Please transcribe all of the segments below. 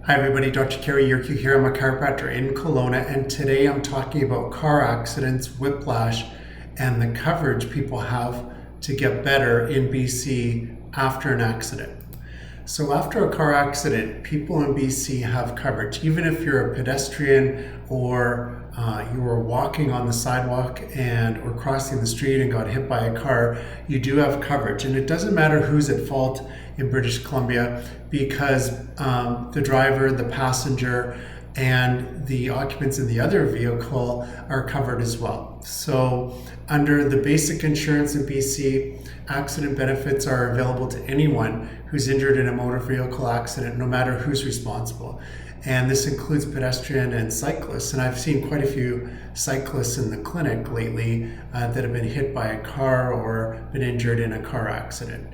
Hi everybody, Dr. Cary Yurkiw here. I'm a chiropractor in Kelowna, and today I'm talking about car accidents, whiplash, and the coverage people have to get better in BC after an accident. So after a car accident, people in BC have coverage. Even if you're a pedestrian or you were walking on the sidewalk or crossing the street and got hit by a car, you do have coverage. And it doesn't matter who's at fault in British Columbia because the driver, the passenger, and the occupants in the other vehicle are covered as well. So under the basic insurance in BC, accident benefits are available to anyone who's injured in a motor vehicle accident, no matter who's responsible. And this includes pedestrian and cyclists. And I've seen quite a few cyclists in the clinic lately that have been hit by a car or been injured in a car accident.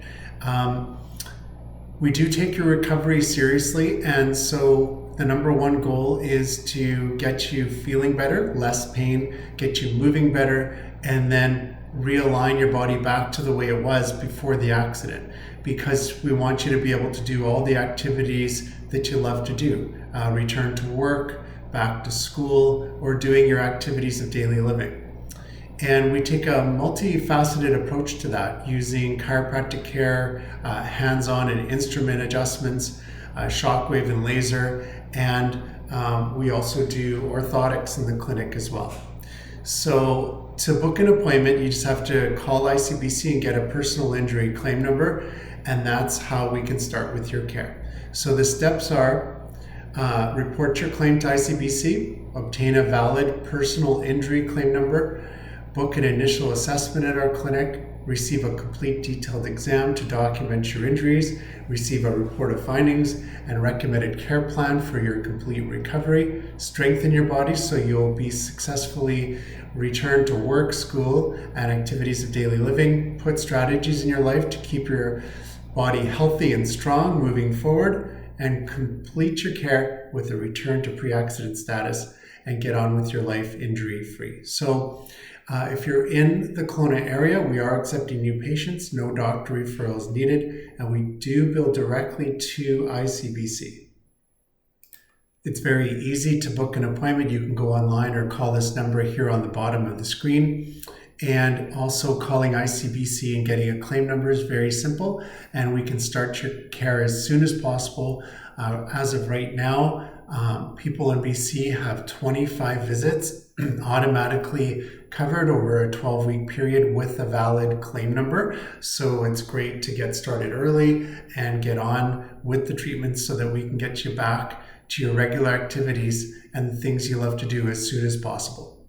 We do take your recovery seriously, and so the number one goal is to get you feeling better, less pain, get you moving better, and then realign your body back to the way it was before the accident, because we want you to be able to do all the activities that you love to do. Return to work, back to school, or doing your activities of daily living. And we take a multifaceted approach to that using chiropractic care, hands-on and instrument adjustments, shockwave and laser, and we also do orthotics in the clinic as well. So to book an appointment, you just have to call ICBC and get a personal injury claim number, and that's how we can start with your care. So the steps are report your claim to ICBC, obtain a valid personal injury claim number, book an initial assessment at our clinic, receive a complete detailed exam to document your injuries, receive a report of findings and recommended care plan for your complete recovery, strengthen your body so you'll be successfully returned to work, school, and activities of daily living, put strategies in your life to keep your body healthy and strong moving forward, and complete your care with a return to pre-accident status and get on with your life injury-free. So if you're in the Kelowna area, we are accepting new patients, no doctor referrals needed, and we do bill directly to ICBC. It's very easy to book an appointment. You can go online or call this number here on the bottom of the screen. And also calling ICBC and getting a claim number is very simple, and we can start your care as soon as possible. As of right now, people in BC have 25 visits automatically covered over a 12-week period with a valid claim number. So it's great to get started early and get on with the treatment so that we can get you back to your regular activities and the things you love to do as soon as possible.